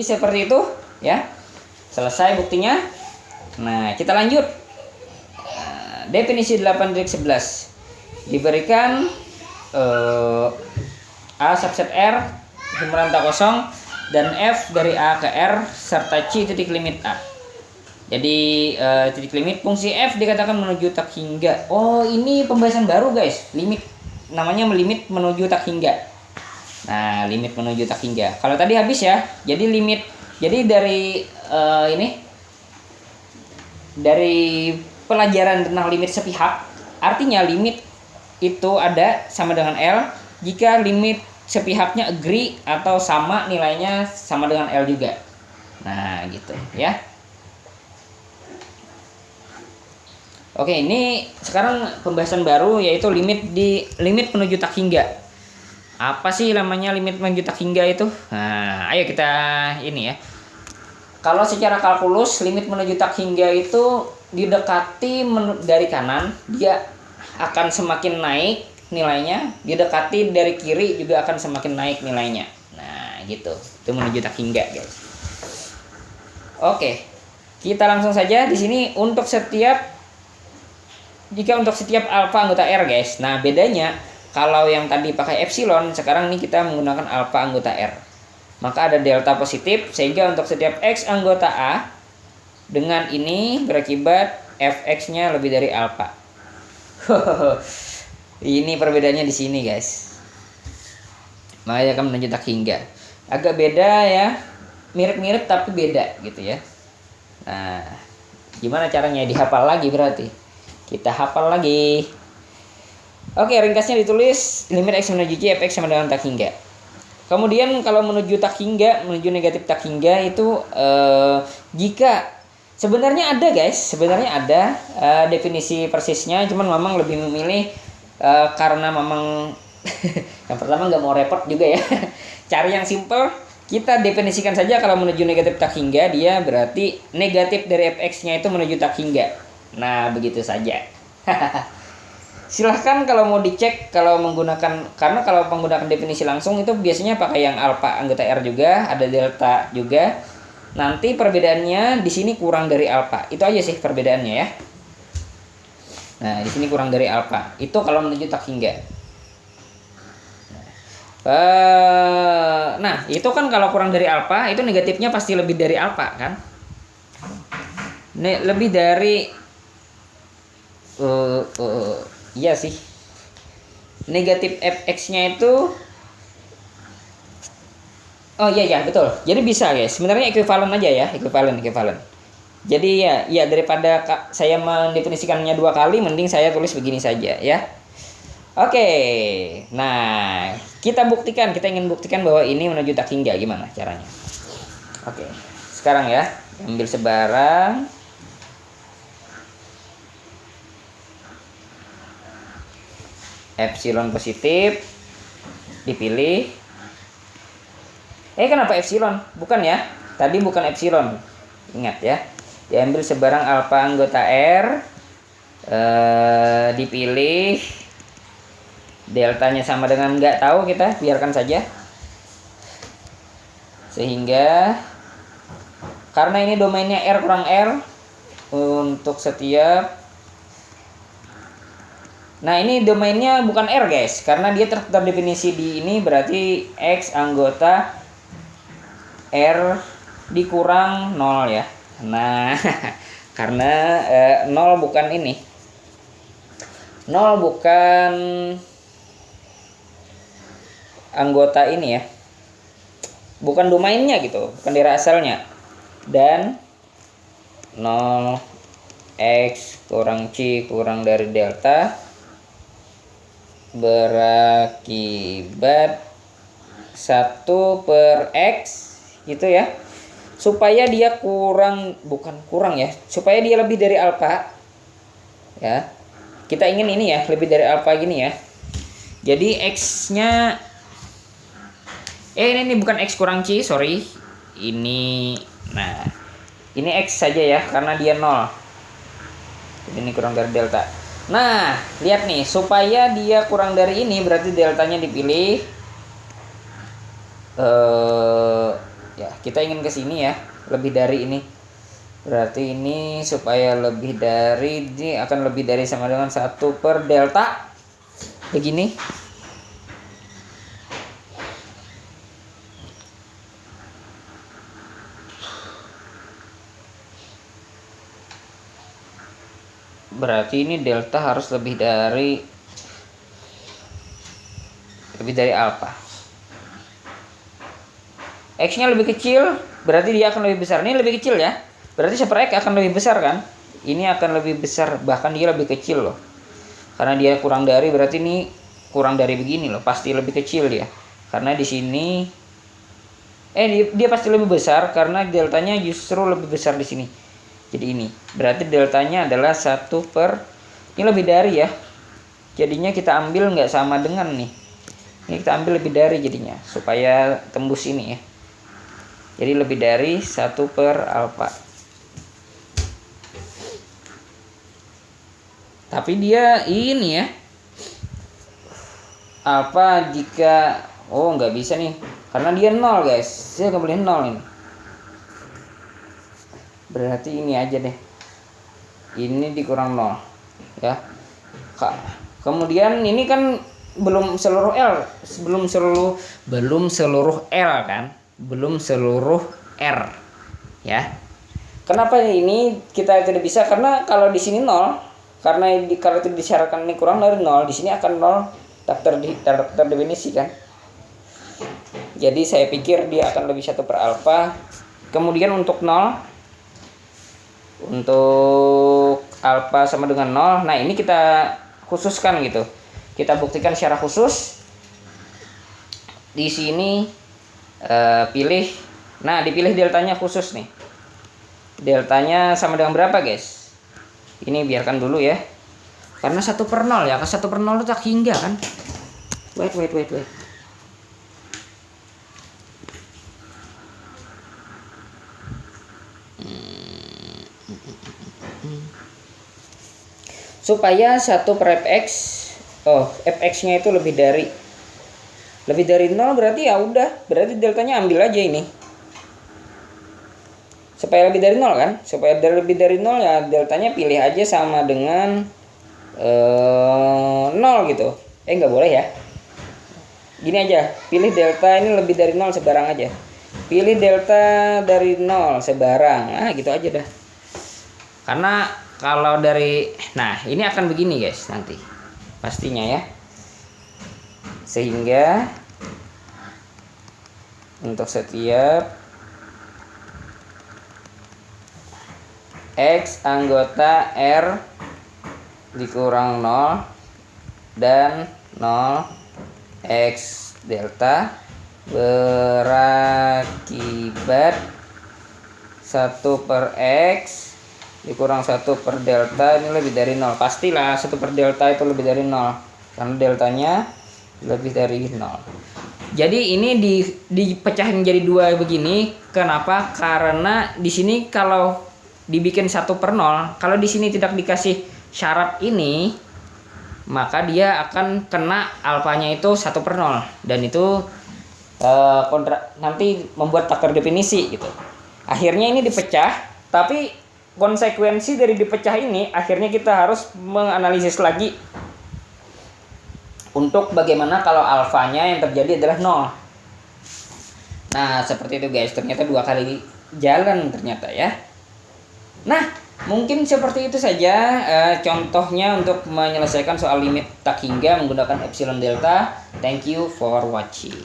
seperti itu ya. Selesai buktinya. Nah, kita lanjut. Definisi 8-11 diberikan A subset R himpunan tak kosong dan F dari A ke R serta C titik limit A. Jadi titik limit fungsi F dikatakan menuju tak hingga. Oh, ini pembahasan baru guys. Limit namanya limit menuju tak hingga. Nah, limit menuju tak hingga. Kalau tadi habis ya. Jadi limit. Jadi dari dari pelajaran tentang limit sepihak, artinya limit itu ada sama dengan L jika limit sepihaknya agree atau sama nilainya sama dengan L juga. Nah, gitu ya. Oke, ini sekarang pembahasan baru yaitu limit menuju tak hingga. Apa sih namanya limit menuju tak hingga itu? Nah, ayo kita ini ya. Kalau secara kalkulus limit menuju tak hingga itu didekati dari kanan, dia akan semakin naik nilainya, didekati dari kiri juga akan semakin naik nilainya. Nah, gitu. Itu menuju tak hingga, guys. Oke. Kita langsung saja di sini untuk setiap alfa anggota R, guys. Nah, bedanya kalau yang tadi pakai epsilon, sekarang ini kita menggunakan alfa anggota R. Maka ada delta positif sehingga untuk setiap X anggota A dengan ini berakibat Fx-nya lebih dari alfa. Ini perbedaannya di sini, guys. Makanya akan menuju tak hingga. Agak beda ya. Mirip-mirip tapi beda gitu ya. Nah, gimana caranya? Dihafal lagi berarti. Kita hafal lagi. Oke, ringkasnya ditulis limit X menuju C Fx sama dengan tak hingga. Kemudian kalau menuju tak hingga, menuju negatif tak hingga itu jika sebenarnya ada, guys, definisi persisnya, cuman memang lebih memilih karena memang yang pertama nggak mau repot juga ya. Cari yang simple, kita definisikan saja kalau menuju negatif tak hingga dia berarti negatif dari fx-nya itu menuju tak hingga. Nah, begitu saja. Silahkan kalau mau dicek kalau menggunakan, karena kalau menggunakan definisi langsung itu biasanya pakai yang alfa anggota R juga, ada delta juga. Nanti perbedaannya di sini kurang dari alfa. Itu aja sih perbedaannya ya. Nah, di sini kurang dari alfa. Itu kalau menuju tak hingga. Nah, itu kan kalau kurang dari alfa, itu negatifnya pasti lebih dari alfa kan? Lebih dari iya sih. Negatif fx-nya itu oh iya betul. Jadi bisa, guys. Sebenarnya ekuivalen aja ya, ekuivalen. Jadi ya daripada saya mendefinisikannya dua kali, mending saya tulis begini saja ya. Oke. Nah, kita ingin buktikan bahwa ini menuju tak hingga. Gimana caranya? Oke. Sekarang ya, ambil sebarang. Epsilon positif dipilih. Kenapa epsilon? Bukan ya. Tadi bukan epsilon. Ingat ya. Diambil sebarang alfa anggota R, dipilih. Deltanya sama dengan nggak tahu, kita biarkan saja. Sehingga karena ini domainnya R kurang R untuk setiap. Nah, ini domainnya bukan R, guys, karena dia terdefinisi di ini berarti X anggota R dikurang 0 ya. Nah, karena 0 bukan ini. 0 bukan anggota ini ya. Bukan domainnya gitu, bukan daerah asalnya. Dan 0 X kurang C kurang dari delta berakibat 1/X gitu ya, supaya dia supaya dia lebih dari alfa ya. Kita ingin ini ya, lebih dari alfa gini ya. Jadi X-nya ini bukan X kurang C, sorry. Ini X saja ya, karena dia 0. Jadi ini kurang dari delta. Nah, lihat nih, supaya dia kurang dari ini berarti deltanya dipilih Ya, kita ingin ke sini ya, lebih dari ini. Berarti ini supaya lebih dari, ini akan lebih dari sama dengan 1 per delta. Begini. Berarti ini delta harus lebih dari alpha. X-nya lebih kecil, berarti dia akan lebih besar. Ini lebih kecil ya. Berarti 1 per X akan lebih besar kan? Ini akan lebih besar, bahkan dia lebih kecil loh. Karena dia kurang dari, berarti ini kurang dari begini loh, pasti lebih kecil dia. Karena di sini dia pasti lebih besar karena deltanya justru lebih besar di sini. Jadi ini, berarti deltanya adalah 1 per, ini lebih dari ya. Jadinya kita ambil nggak sama dengan nih. Ini kita ambil lebih dari jadinya, supaya tembus ini ya. Jadi lebih dari 1 per alpha. Tapi dia ini ya, alpha jika, nggak bisa nih. Karena dia 0 guys, saya nggak boleh 0 ini. Berarti ini aja deh, ini dikurang 0 ya. Kemudian ini kan belum seluruh L, belum seluruh L kan, belum seluruh R ya. Kenapa ini kita tidak bisa? Karena kalau di sini 0, karena kalau itu disyaratkan ini kurang dari 0, di sini akan 0 tak terdefinisi kan. Jadi saya pikir dia akan lebih 1 per alpha. Kemudian untuk 0, untuk alpha sama dengan 0. Nah, ini kita khususkan gitu. Kita buktikan secara khusus. Di sini pilih. Nah, dipilih deltanya khusus nih. Deltanya sama dengan berapa, guys? Ini biarkan dulu ya. Karena 1 per 0 ya. 1 per 0 itu tak hingga kan. Wait. Supaya 1 per fx, fx-nya itu lebih dari 0, berarti ya udah, berarti deltanya ambil aja ini. Supaya lebih dari 0 kan? Supaya lebih dari 0 ya deltanya pilih aja sama dengan 0 gitu. Nggak boleh ya. Gini aja, pilih delta ini lebih dari 0 sebarang aja. Pilih delta dari 0 sebarang. Nah, gitu aja dah. Karena kalau dari, nah ini akan begini guys nanti pastinya ya. Sehingga untuk setiap X anggota R dikurang 0 dan 0 X delta berakibat 1 per X dikurang 1 per delta ini lebih dari 0. Pastilah 1 per delta itu lebih dari 0 karena deltanya lebih dari 0. Jadi ini dipecahin jadi 2 begini. Kenapa? Karena di sini kalau dibikin 1 per 0, kalau di sini tidak dikasih syarat ini, maka dia akan kena alfanya itu 1 per 0 dan itu nanti membuat tak terdefinisi gitu. Akhirnya ini dipecah, tapi konsekuensi dari dipecah ini akhirnya kita harus menganalisis lagi untuk bagaimana kalau alfanya yang terjadi adalah 0. Nah, seperti itu guys, ternyata 2 kali jalan ternyata ya. Nah, mungkin seperti itu saja contohnya untuk menyelesaikan soal limit tak hingga menggunakan epsilon delta. Thank you for watching.